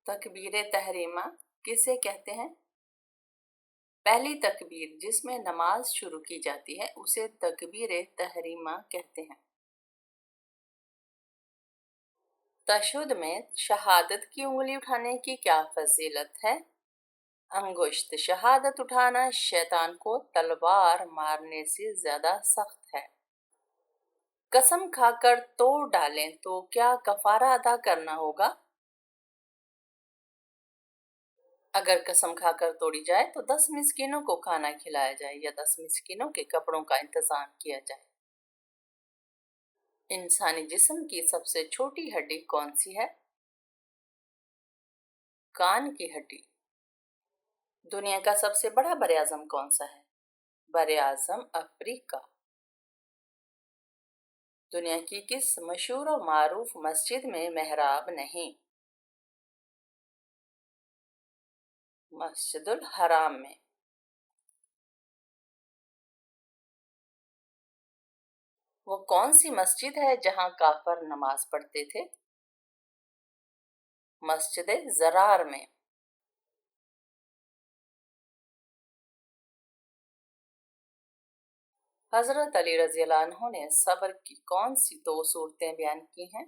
تکبیر تحریمہ کسے کہتے ہیں؟ پہلی تکبیر جس میں نماز شروع کی جاتی ہے اسے تکبیر تحریمہ کہتے ہیں۔ تشہد میں شہادت کی انگلی اٹھانے کی کیا فضیلت ہے؟ انگشت شہادت اٹھانا شیطان کو تلوار مارنے سے زیادہ سخت ہے۔ قسم کھا کر توڑ ڈالیں تو کیا کفارہ ادا کرنا ہوگا؟ اگر قسم کھا کر توڑی جائے تو 10 مسکینوں کو کھانا کھلایا جائے یا 10 مسکینوں کے کپڑوں کا انتظام کیا جائے۔ انسانی جسم کی سب سے چھوٹی ہڈی کون سی ہے؟ کان کی ہڈی۔ دنیا کا سب سے بڑا براعظم کون سا ہے؟ براعظم افریقہ۔ دنیا کی کس مشہور و معروف مسجد میں محراب نہیں؟ مسجد الحرام میں۔ وہ کون سی مسجد ہے جہاں کافر نماز پڑھتے تھے؟ مسجد زرار میں۔ حضرت علی رضی اللہ عنہ نے صبر کی کون سی 2 صورتیں بیان کی ہیں؟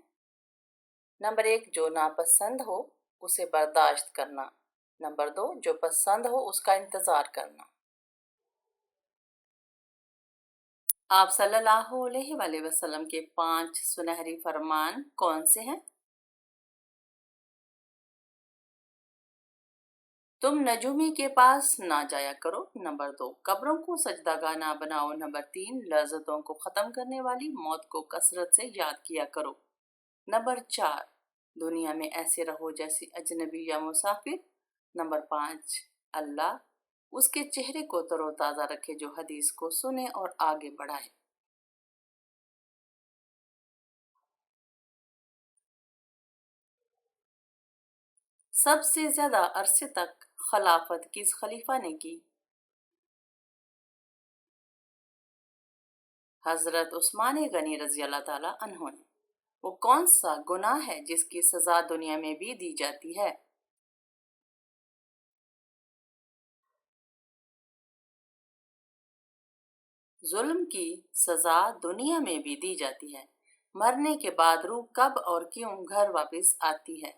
نمبر 1 جو ناپسند ہو اسے برداشت کرنا، نمبر 2 جو پسند ہو اس کا انتظار کرنا۔ آپ صلی اللہ علیہ وآلہ وسلم کے 5 سنہری فرمان کون سے ہیں؟ تم نجومی کے پاس نہ جایا کرو، نمبر 2 قبروں کو سجدہ گاہ نہ بناؤ، نمبر 3 لذتوں کو ختم کرنے والی موت کو کثرت سے یاد کیا کرو، نمبر 4 دنیا میں ایسے رہو جیسے اجنبی یا مسافر، نمبر 5 اللہ اس کے چہرے کو تر و تازہ رکھے جو حدیث کو سنے اور آگے بڑھائے۔ سب سے زیادہ عرصے تک خلافت کس خلیفہ نے کی؟ حضرت عثمان غنی رضی اللہ تعالیٰ عنہ نے۔ وہ کون سا گناہ ہے جس کی سزا دنیا میں بھی دی جاتی ہے؟ ظلم کی سزا دنیا میں بھی دی جاتی ہے۔ مرنے کے بعد روح کب اور کیوں گھر واپس آتی ہے؟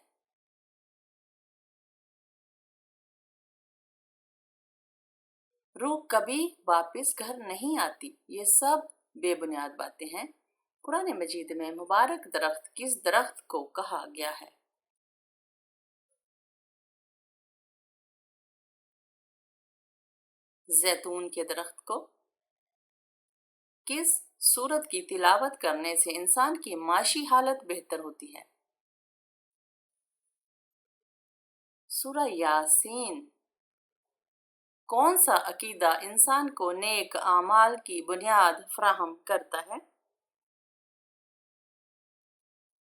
روح کبھی واپس گھر نہیں آتی۔ یہ سب بے بنیاد باتیں ہیں۔ قرآن مجید میں مبارک درخت کس درخت کو کہا گیا ہے؟ زیتون کے درخت کو۔ کس سورت کی تلاوت کرنے سے انسان کی معاشی حالت بہتر ہوتی ہے؟ سورہ یاسین۔ کون سا عقیدہ انسان کو نیک اعمال کی بنیاد فراہم کرتا ہے؟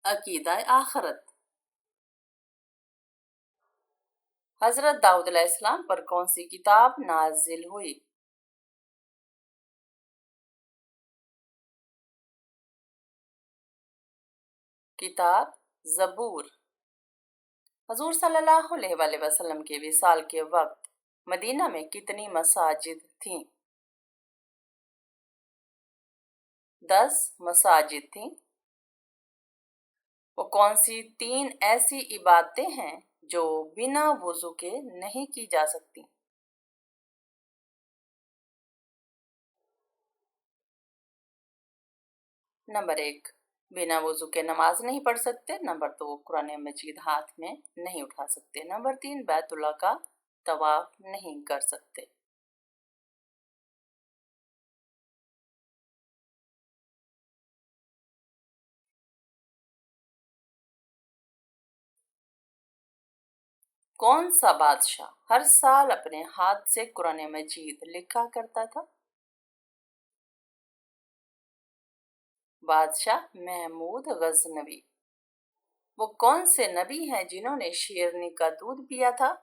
عقیدہ آخرت۔ حضرت داؤد علیہ السلام پر کون سی کتاب نازل ہوئی؟ کتاب زبور۔ حضور صلی اللہ علیہ وآلہ وسلم کے وصال کے وقت مدینہ میں کتنی مساجد تھیں؟ 10 مساجد تھیں۔ وہ کون سی 3 ایسی عبادتیں ہیں جو بنا وضو کے نہیں کی جا سکتی؟ نمبر 1 بنا وضو کے نماز نہیں پڑھ سکتے، نمبر 2 قرآن مجید ہاتھ میں نہیں اٹھا سکتے، نمبر 3 بیت اللہ کا طواف نہیں کر سکتے۔ کون سا بادشاہ ہر سال اپنے ہاتھ سے قرآن مجید لکھا کرتا تھا؟ بادشاہ محمود غزنوی۔ وہ کون سے نبی ہیں جنہوں نے شیرنی کا دودھ پیا تھا؟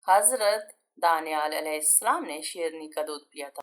حضرت دانیال علیہ السلام نے شیرنی کا دودھ پیا تھا۔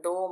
2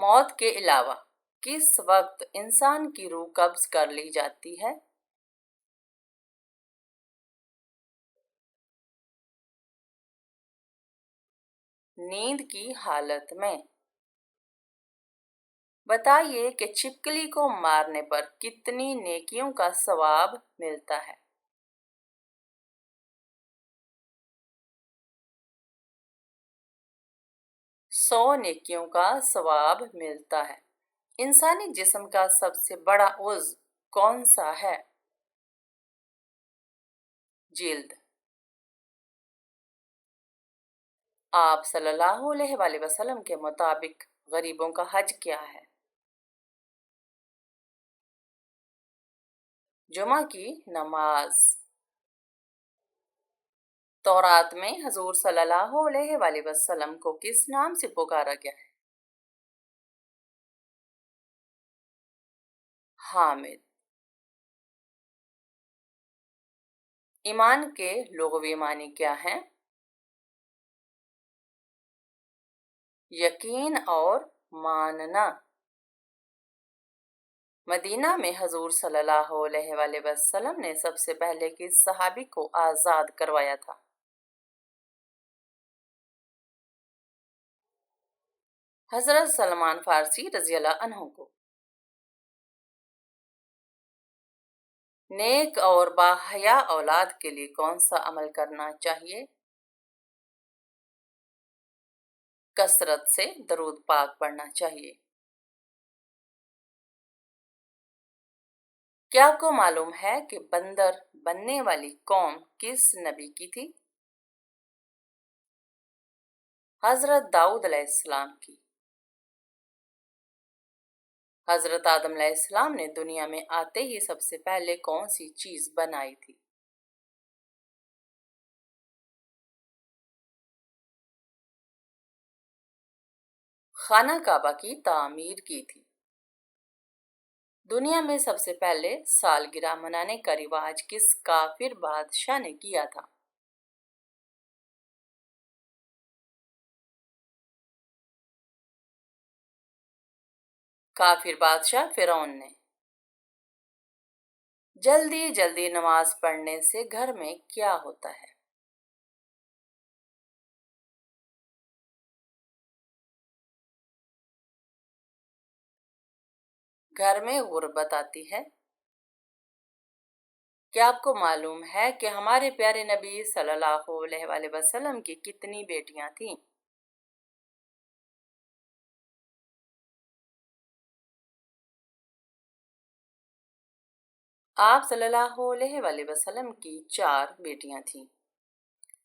موت کے علاوہ کس وقت انسان کی روح قبض کر لی جاتی ہے؟ نیند کی حالت میں۔ بتائیے کہ چھپکلی کو مارنے پر کتنی نیکیوں کا ثواب ملتا ہے؟ 100 نیکیوں کا ثواب ملتا ہے۔ انسانی جسم کا سب سے بڑا عضو کون سا ہے؟ جلد۔ آپ صلی اللہ علیہ وآلہ وسلم کے مطابق غریبوں کا حج کیا ہے؟ جمعہ کی نماز۔ تورات میں حضور صلی اللہ علیہ وآلہ وسلم کو کس نام سے پکارا گیا ہے؟ حامد۔ ایمان کے لغوی معنی کیا ہیں؟ یقین اور ماننا۔ مدینہ میں حضور صلی اللہ علیہ وآلہ وسلم نے سب سے پہلے کس صحابی کو آزاد کروایا تھا؟ حضرت سلمان فارسی رضی اللہ عنہ کو۔ نیک اور باحیا اولاد کے لیے کون سا عمل کرنا چاہیے؟ کثرت سے درود پاک پڑھنا چاہیے۔ کیا آپ کو معلوم ہے کہ بندر بننے والی قوم کس نبی کی تھی؟ حضرت داؤد علیہ السلام کی۔ حضرت آدم علیہ السلام نے دنیا میں آتے ہی سب سے پہلے کون سی چیز بنائی تھی؟ خانہ کعبہ کی تعمیر کی تھی۔ دنیا میں سب سے پہلے سالگرہ منانے کا رواج کس کافر بادشاہ نے کیا تھا؟ کافر بادشاہ فرعون نے۔ جلدی جلدی نماز پڑھنے سے گھر میں کیا ہوتا ہے؟ گھر میں غربت آتی ہے۔ کیا آپ کو معلوم ہے کہ ہمارے پیارے نبی صلی اللہ علیہ وآلہ وسلم کی کتنی بیٹیاں تھیں؟ آپ صلی اللہ علیہ وآلہ وسلم کی 4 بیٹیاں تھیں۔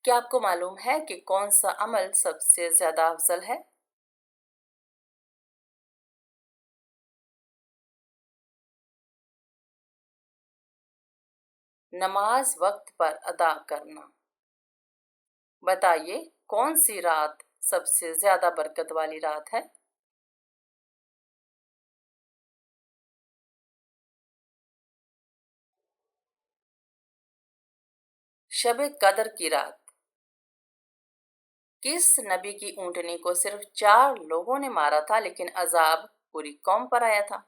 کیا آپ کو معلوم ہے کہ کون سا عمل سب سے زیادہ افضل ہے؟ نماز وقت پر ادا کرنا۔ بتائیے کون سی رات سب سے زیادہ برکت والی رات ہے؟ شب قدر کی رات۔ کس نبی کی اونٹنی کو صرف 4 لوگوں نے مارا تھا لیکن عذاب پوری قوم پر آیا تھا؟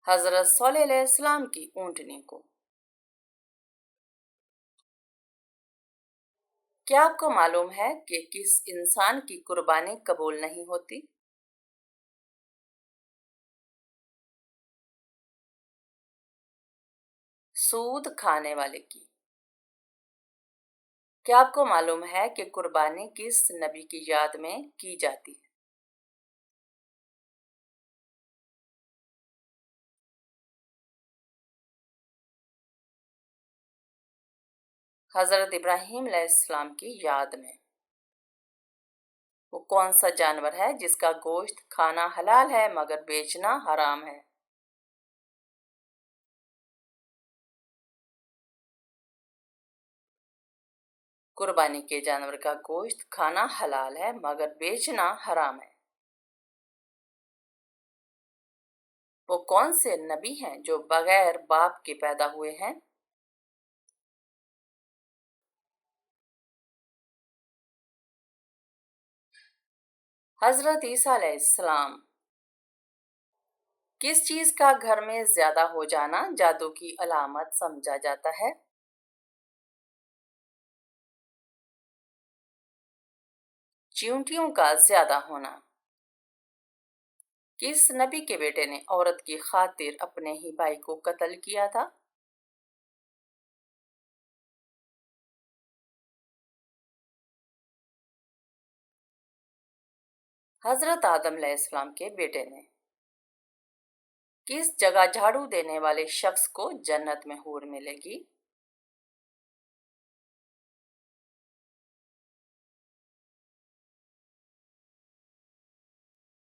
حضرت صالح علیہ السلام کی اونٹنی کو۔ کیا آپ کو معلوم ہے کہ کس انسان کی قربانی قبول نہیں ہوتی؟ سود کھانے والے کی۔ کیا آپ کو معلوم ہے کہ قربانی کس نبی کی یاد میں کی جاتی ہے؟ حضرت ابراہیم علیہ السلام کی یاد میں۔ وہ کون سا جانور ہے جس کا گوشت کھانا حلال ہے مگر بیچنا حرام ہے؟ قربانی کے جانور کا گوشت کھانا حلال ہے مگر بیچنا حرام ہے۔ وہ کون سے نبی ہیں جو بغیر باپ کے پیدا ہوئے ہیں؟ حضرت عیسیٰ علیہ السلام۔ کس چیز کا گھر میں زیادہ ہو جانا جادو کی علامت سمجھا جاتا ہے؟ چیونٹیوں کا زیادہ ہونا۔ کس نبی کے بیٹے نے عورت کی خاطر اپنے ہی بھائی کو قتل کیا تھا؟ حضرت آدم علیہ السلام کے بیٹے نے۔ کس جگہ جھاڑو دینے والے شخص کو جنت میں حور ملے گی؟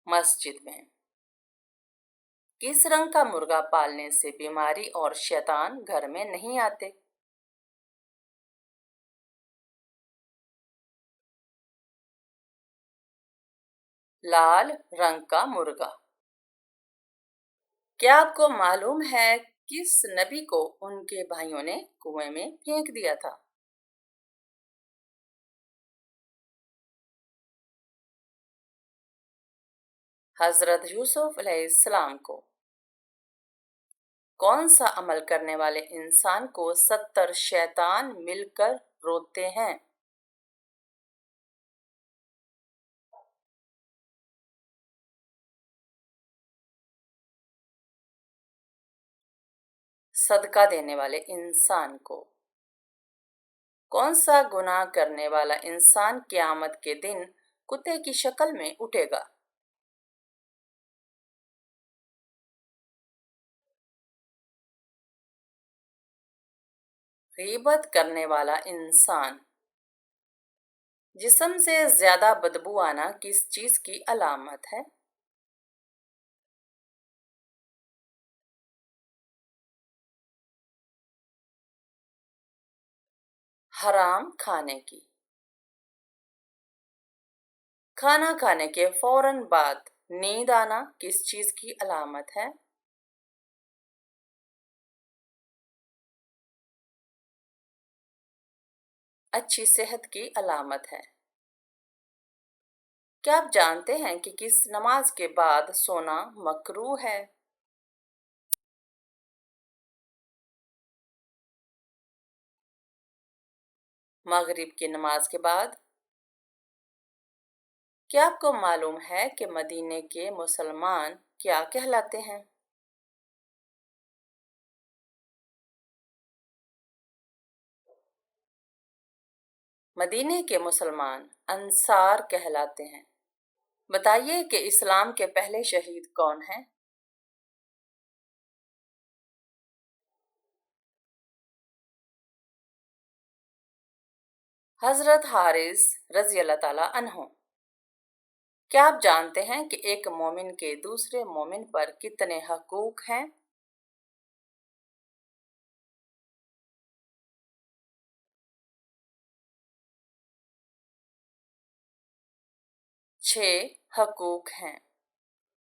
مسجد میں۔ کس رنگ کا مرغا پالنے سے بیماری اور شیطان گھر میں نہیں آتے؟ لال رنگ کا مرغا۔ کیا آپ کو معلوم ہے کس نبی کو ان کے بھائیوں نے کنویں میں پھینک دیا تھا؟ حضرت یوسف علیہ السلام کو۔ کون سا عمل کرنے والے انسان کو 70 شیطان مل کر روتے ہیں؟ صدقہ دینے والے انسان کو۔ کون سا گناہ کرنے والا انسان قیامت کے دن کتے کی شکل میں اٹھے گا؟ غیبت کرنے والا انسان۔ جسم سے زیادہ بدبو آنا کس چیز کی علامت ہے؟ حرام کھانے کی۔ کھانا کھانے کے فوراً بعد نیند آنا کس چیز کی علامت ہے؟ اچھی صحت کی علامت ہے۔ کیا آپ جانتے ہیں کہ کس نماز کے بعد سونا مکروہ ہے؟ مغرب کی نماز کے بعد۔ کیا آپ کو معلوم ہے کہ مدینے کے مسلمان کیا کہلاتے ہیں؟ مدینے کے مسلمان انصار کہلاتے ہیں۔ بتائیے کہ اسلام کے پہلے شہید کون ہیں؟ حضرت حارث رضی اللہ تعالیٰ عنہ۔ کیا آپ جانتے ہیں کہ ایک مومن کے دوسرے مومن پر کتنے حقوق ہیں؟ 6 حقوق ہیں۔